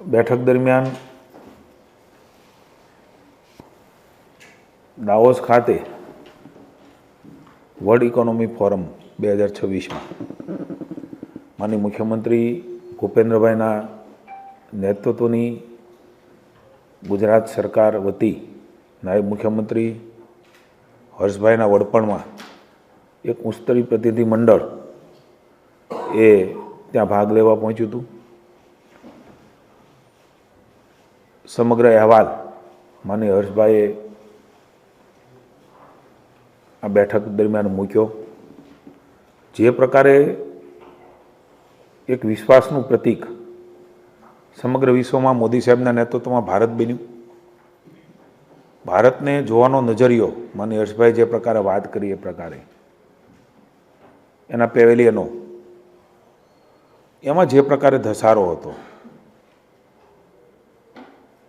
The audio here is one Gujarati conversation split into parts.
બેઠક દરમિયાન દાવોસ ખાતે વર્લ્ડ ઇકોનોમી ફોરમ 2026માં માનનીય મુખ્યમંત્રી ભૂપેન્દ્રભાઈના નેતૃત્વની ગુજરાત સરકાર વતી નાયબ મુખ્યમંત્રી હર્ષભાઈના વડપણમાં એક ઉચ્ચસ્તરીય પ્રતિનિધિ મંડળ એ ત્યાં ભાગ લેવા પહોંચ્યું હતું. સમગ્ર અહેવાલ માનનીય હર્ષભાઈએ આ બેઠક દરમિયાન મૂક્યો. જે પ્રકારે એક વિશ્વાસનું પ્રતીક સમગ્ર વિશ્વમાં મોદી સાહેબના નેતૃત્વમાં ભારત બન્યું. ભારતને જોવાનો નજરિયો માનનીય હર્ષભાઈ જે પ્રકારે વાત કરી એ પ્રકારે એના પેવેલિયનો એમાં જે પ્રકારે ધસારો હતો,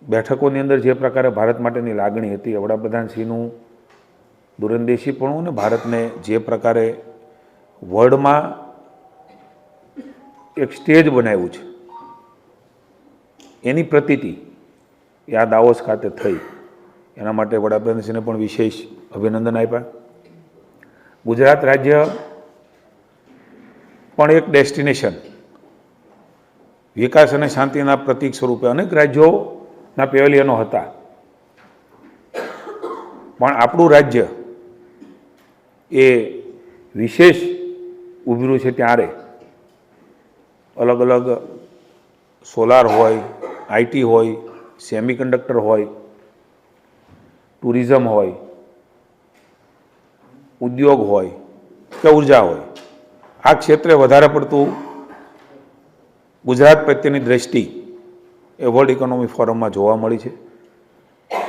બેઠકોની અંદર જે પ્રકારે ભારત માટેની લાગણી હતી, વડાપ્રધાનશ્રીનું દૂરંદેશીપણું અને ભારતને જે પ્રકારે વર્લ્ડમાં એક સ્ટેજ બનાવ્યું છે એની પ્રતીતિ એ આ દાવોસ ખાતે થઈ. એના માટે વડાપ્રધાનશ્રીને પણ વિશેષ અભિનંદન આપ્યા. ગુજરાત રાજ્ય પણ એક ડેસ્ટિનેશન, વિકાસ અને શાંતિના પ્રતીક સ્વરૂપે અનેક રાજ્યોના પેવેલિયનો હતા, પણ આપણું રાજ્ય એ વિશેષ ઉભર્યું છે ત્યારે અલગ અલગ સોલાર હોય, આઈટી હોય, સેમિકન્ડક્ટર હોય, ટુરિઝમ હોય, ઉદ્યોગ હોય કે ઉર્જા હોય, આ ક્ષેત્રે વધારે પડતું ગુજરાત પ્રત્યેની દ્રષ્ટિ એ વર્લ્ડ ઇકોનોમી ફોરમમાં જોવા મળી છે.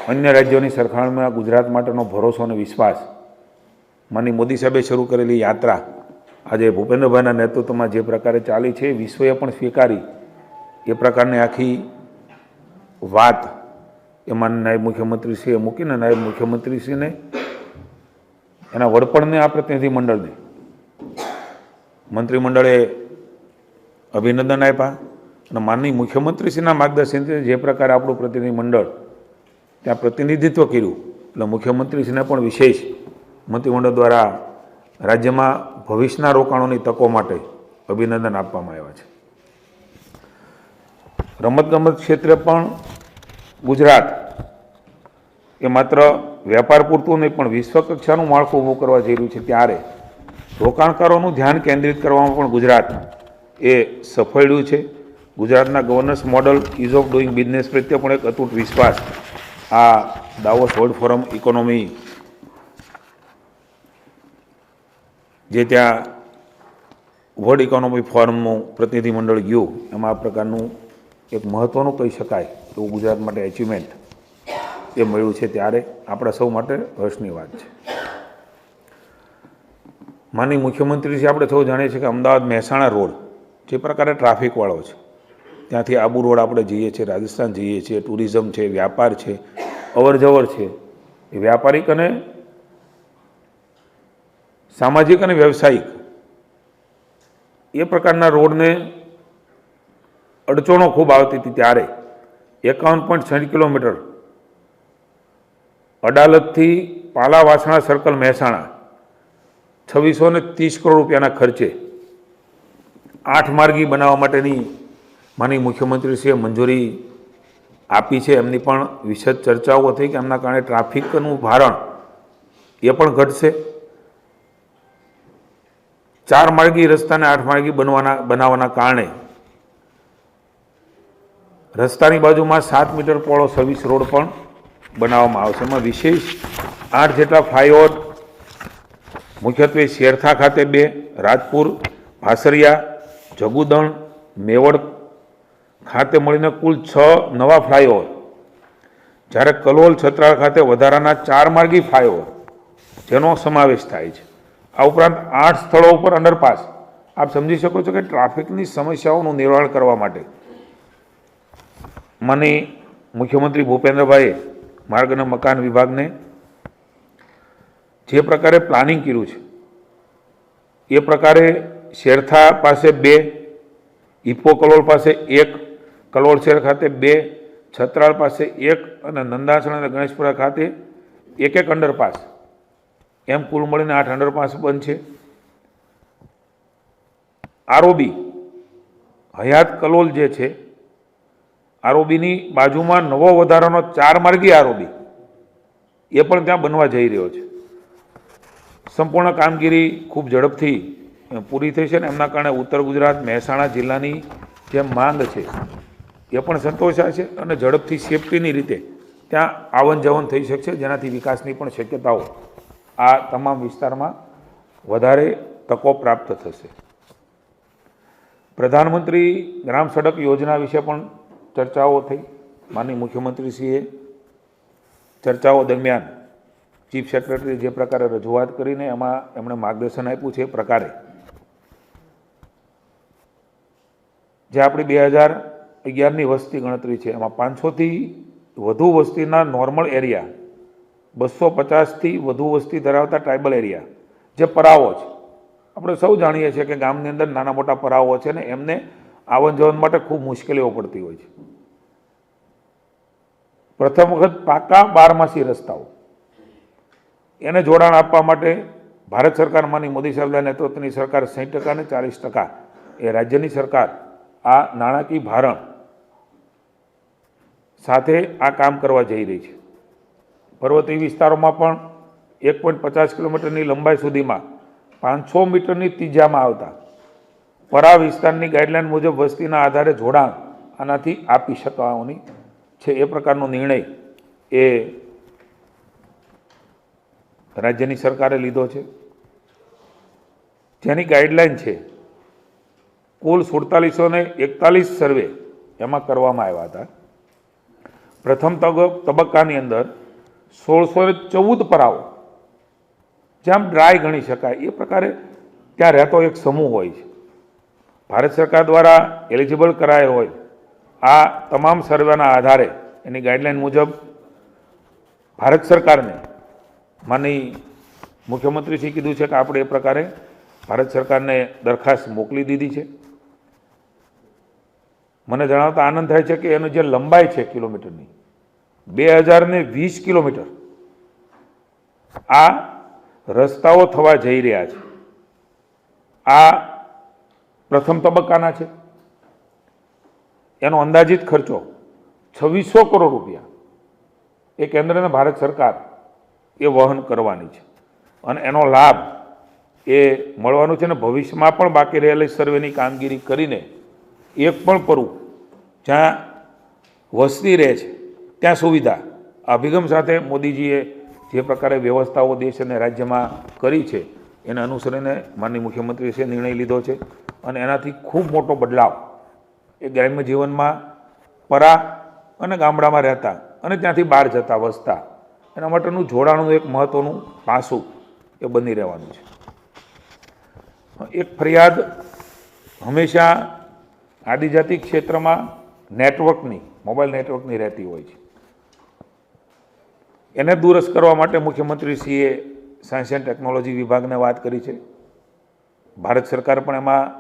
અન્ય રાજ્યોની સરખામણીમાં ગુજરાત માટેનો ભરોસો અને વિશ્વાસ માનનીય મોદી સાહેબે શરૂ કરેલી યાત્રા આજે ભૂપેન્દ્રભાઈના નેતૃત્વમાં જે પ્રકારે ચાલી છે, વિશ્વએ પણ સ્વીકારી એ પ્રકારની આખી વાત એ માનનીય નાયબ મુખ્યમંત્રીશ્રીએ મૂકીને નાયબ મુખ્યમંત્રીશ્રીને એના વડપણને આ પ્રતિનિધિ મંડળને મંત્રીમંડળે અભિનંદન આપ્યા અને માનનીય મુખ્યમંત્રીશ્રીના માર્ગદર્શનથી જે પ્રકારે આપણું પ્રતિનિધિ મંડળ ત્યાં પ્રતિનિધિત્વ કર્યું એટલે મુખ્યમંત્રીશ્રીને પણ વિશેષ મંત્રીમંડળ દ્વારા રાજ્યમાં ભવિષ્યના રોકાણોની તકો માટે અભિનંદન આપવામાં આવ્યા છે. રમતગમત ક્ષેત્રે પણ ગુજરાત એ માત્ર વેપાર પૂરતું નહીં પણ વિશ્વકક્ષાનું માળખું ઊભું કરવા જઈ રહ્યું છે ત્યારે રોકાણકારોનું ધ્યાન કેન્દ્રિત કરવામાં પણ ગુજરાત એ સફળ રહ્યું છે. ગુજરાતના governance model ease of doing business પ્રત્યે પણ એક અતૂટ વિશ્વાસ આ દાવોસ વર્લ્ડ ફોરમ ઇકોનોમી જે ત્યાં વર્લ્ડ ઇકોનોમી ફોરમનું પ્રતિનિધિ મંડળ ગયું એમાં આ પ્રકારનું એક મહત્ત્વનું કહી શકાય એવું ગુજરાત માટે એચિવમેન્ટ એ મળ્યું છે ત્યારે આપણા સૌ માટે હર્ષની વાત છે. માનનીય મુખ્યમંત્રીશ્રી આપણે સૌ જાણીએ છીએ કે અમદાવાદ મહેસાણા રોડ જે પ્રકારે ટ્રાફિકવાળો છે, ત્યાંથી આબુ રોડ આપણે જઈએ છીએ, રાજસ્થાન જઈએ છીએ, ટુરિઝમ છે, વ્યાપાર છે, અવર જવર છે, એ વ્યાપારિક અને સામાજિક અને વ્યવસાયિક એ પ્રકારના રોડને અડચણો ખૂબ આવતી હતી ત્યારે 51.6 કિલોમીટર અડાલજથી પાલા વાસણા સર્કલ મહેસાણા 2630 કરોડ રૂપિયાના ખર્ચે 8 માર્ગી બનાવવા માટેની માનનીય મુખ્યમંત્રીશ્રીએ મંજૂરી આપી છે. એમની પણ વિશદ ચર્ચાઓ થઈ કે એમના કારણે ટ્રાફિકનું ભારણ એ પણ ઘટશે. 4 માર્ગી રસ્તાને 8 માર્ગી બનાવવાના કારણે રસ્તાની બાજુમાં 7 મીટર પહોળો સર્વિસ રોડ પણ બનાવવામાં આવશે. એમાં વિશેષ 8 જેટલા ફ્લાયઓવર મુખ્યત્વે શેરથા ખાતે 2, રાજપુર, ભાસરિયા, જગુદણ, મેવડ ખાતે મળીને કુલ 6 નવા ફ્લાયઓવર, જ્યારે કલોલ છત્રાળ ખાતે વધારાના 4 માર્ગી ફ્લાયઓવર જેનો સમાવેશ થાય છે. આ ઉપરાંત 8 સ્થળો ઉપર અંડરપાસ. આપ સમજી શકો છો કે ટ્રાફિકની સમસ્યાઓનું નિવારણ કરવા માટે માનનીય મુખ્યમંત્રી ભૂપેન્દ્રભાઈએ માર્ગ અને મકાન વિભાગને જે પ્રકારે પ્લાનિંગ કર્યું છે એ પ્રકારે શેરથા પાસે 2, ઇફો કલોલ પાસે 1, કલોડશેર ખાતે 2, છત્રાળ પાસે 1 અને નંદાસણ અને ગણેશપુરા ખાતે 1 અંડરપાસ, એમ કુલ મળીને 8 અંડરપાસ બનશે. આરઓબી હયાત કલોલ જે છે, આરઓબીની બાજુમાં નવો વધારાનો 4 માર્ગી આરઓબી એ પણ ત્યાં બનવા જઈ રહ્યો છે. સંપૂર્ણ કામગીરી ખૂબ ઝડપથી પૂરી થઈ છે અને એમના કારણે ઉત્તર ગુજરાત મહેસાણા જિલ્લાની જે માંગ છે એ પણ સંતોષાશે અને ઝડપથી સેફટીની રીતે ત્યાં આવન જવન થઈ શકશે, જેનાથી વિકાસની પણ શક્યતાઓ આ તમામ વિસ્તારમાં વધારે તકો પ્રાપ્ત થશે. પ્રધાનમંત્રી ગ્રામ સડક યોજના વિશે પણ ચર્ચાઓ થઈ. માનનીય મુખ્યમંત્રીશ્રીએ ચર્ચાઓ દરમિયાન ચીફ સેક્રેટરી જે પ્રકારે રજૂઆત કરીને એમાં એમણે માર્ગદર્શન આપ્યું છે એ પ્રકારે જે આપણી 2011ની વસ્તી ગણતરી છે એમાં 500થી વધુ વસ્તીના નોર્મલ એરિયા, 250થી વધુ વસ્તી ધરાવતા ટ્રાઇબલ એરિયા જે પરાવો છે, આપણે સૌ જાણીએ છીએ કે ગામની અંદર નાના મોટા પરાવો છે ને એમને આવન જવન માટે ખૂબ મુશ્કેલીઓ પડતી હોય છે. પ્રથમ વખત પાકા 12માસી રસ્તાઓ એને જોડાણ આપવા માટે ભારત સરકાર માની મોદી સાહેબના નેતૃત્વની સરકાર 60% અને 40% એ રાજ્યની સરકાર આ નાણાકીય ભારણ સાથે આ કામ કરવા જઈ રહી છે. પર્વતીય વિસ્તારોમાં પણ 1.50 કિલોમીટરની લંબાઈ સુધીમાં 500 મીટરની ત્રિજ્યામાં આવતા પરા વિસ્તારની ગાઈડલાઈન મુજબ વસ્તીના આધારે જોડાણ આનાથી આપી શકવાની છે એ પ્રકારનો નિર્ણય એ રાજ્યની સરકારે લીધો છે, જેની ગાઈડલાઈન છે કુલ 4741 સર્વે એમાં કરવામાં આવ્યા હતા. પ્રથમ તબક્કાની અંદર 1614 પરાઓ જેમ ડ્રાય ગણી શકાય એ પ્રકારે ત્યાં રહેતો એક સમૂહ હોય છે. ભારત સરકાર દ્વારા એલિજિબલ કરાયો હોય આ તમામ સર્વેના આધારે એની ગાઈડલાઈન મુજબ ભારત સરકારને માનની મુખ્યમંત્રીશ્રીએ કીધું છે કે આપણે એ પ્રકારે ભારત સરકારને દરખાસ્ત મોકલી દીધી છે. મને જણાવતા આનંદ થાય છે કે એનું જે લંબાઈ છે કિલોમીટરની 2020 કિલોમીટર આ રસ્તાઓ થવા જઈ રહ્યા છે. આ પ્રથમ તબક્કાના છે. એનો અંદાજિત ખર્ચો 2600 કરોડ રૂપિયા એ કેન્દ્ર અને ભારત સરકાર એ વહન કરવાની છે અને એનો લાભ એ મળવાનું છે. ને ભવિષ્યમાં પણ બાકી રહેલી સર્વેની કામગીરી કરીને એક પણ પરુ જ્યાં વસ્તી રહે છે ત્યાં સુવિધા અભિગમ સાથે મોદીજીએ જે પ્રકારે વ્યવસ્થાઓ દેશ અને રાજ્યમાં કરી છે એને અનુસરીને માનનીય મુખ્યમંત્રીશ્રીએ નિર્ણય લીધો છે અને એનાથી ખૂબ મોટો બદલાવ એ ગ્રામ્ય જીવનમાં પરા અને ગામડામાં રહેતા અને ત્યાંથી બહાર જતા વસતા એના માટેનું જોડાણનું એક મહત્ત્વનું પાસું એ બની રહેવાનું છે. એક ફરિયાદ હંમેશા આદિજાતિ ક્ષેત્રમાં નેટવર્કની, મોબાઈલ નેટવર્કની રહેતી હોય છે. એને દૂરસ્થ કરવા માટે મુખ્યમંત્રીશ્રીએ સાયન્સ એન્ડ ટેકનોલોજી વિભાગને વાત કરી છે. ભારત સરકાર પણ એમાં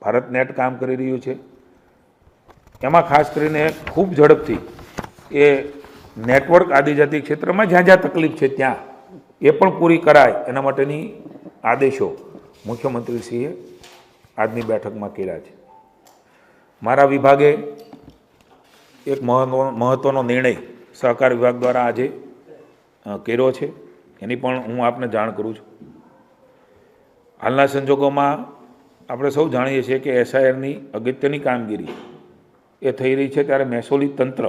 ભારત નેટ કામ કરી રહ્યું છે. એમાં ખાસ કરીને ખૂબ ઝડપથી એ નેટવર્ક આદિજાતિ ક્ષેત્રમાં જ્યાં જ્યાં તકલીફ છે ત્યાં એ પણ પૂરી કરાય એના માટેની આદેશો મુખ્યમંત્રીશ્રીએ આજની બેઠકમાં કર્યા છે. મારા વિભાગે એક મહત્ત્વનો નિર્ણય સહકાર વિભાગ દ્વારા આજે કર્યો છે, એની પણ હું આપને જાણ કરું છું. હાલના સંજોગોમાં આપણે સૌ જાણીએ છીએ કે એસઆઈઆરની અગત્યની કામગીરી એ થઈ રહી છે, ત્યારે મહેસૂલી તંત્ર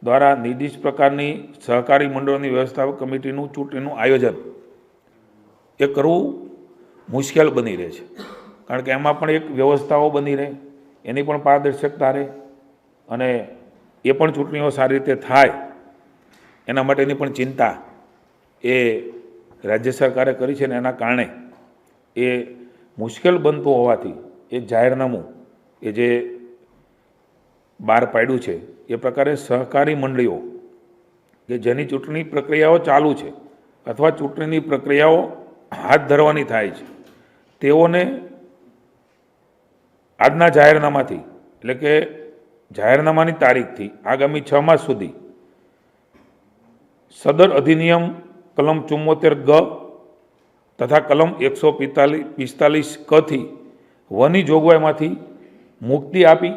દ્વારા નિર્દિષ્ટ પ્રકારની સહકારી મંડળોની વ્યવસ્થાપક કમિટીનું ચૂંટણીનું આયોજન એ કરવું મુશ્કેલ બની રહે છે. કારણ કે એમાં પણ એક વ્યવસ્થાઓ બની રહે, એની પણ પારદર્શકતા રહે અને એ પણ ચૂંટણીઓ સારી રીતે થાય એના માટેની પણ ચિંતા એ રાજ્ય સરકારે કરી છે. ને એના કારણે એ મુશ્કેલ બનતું હોવાથી એ જાહેરનામું એ જે બહાર પાડ્યું છે એ પ્રકારે સહકારી મંડળીઓ કે જેની ચૂંટણી પ્રક્રિયાઓ ચાલુ છે અથવા ચૂંટણીની પ્રક્રિયાઓ હાથ ધરવાની થાય છે તેઓને આજના જાહેરનામાથી એટલે કે જાહેરનામાની તારીખથી આગામી 6 માસ સુધી સદર અધિનિયમ કલમ 74 ગ તથા કલમ 145 ક થી વની જોગવાઈમાંથી મુક્તિ આપી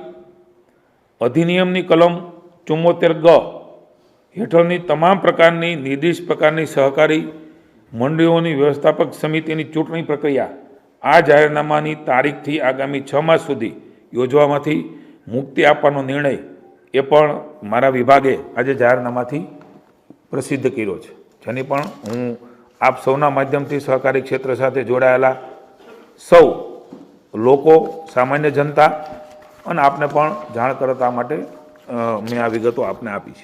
અધિનિયમની કલમ 74 ગ હેઠળની તમામ પ્રકારની નિર્દિષ્ટ પ્રકારની સહકારી મંડળીઓની વ્યવસ્થાપક સમિતિની ચૂંટણી પ્રક્રિયા આ જાહેરનામાની તારીખથી આગામી 6 માસ સુધી યોજવામાંથી મુક્તિ આપવાનો નિર્ણય એ પણ મારા વિભાગે આજે જાહેરનામાથી પ્રસિદ્ધ કર્યો છે, જેની પણ હું આપ સૌના માધ્યમથી સહકારી ક્ષેત્ર સાથે જોડાયેલા સૌ લોકો, સામાન્ય જનતા અને આપને પણ જાણ કરતા માટે મેં આ વિગતો આપને આપી છે.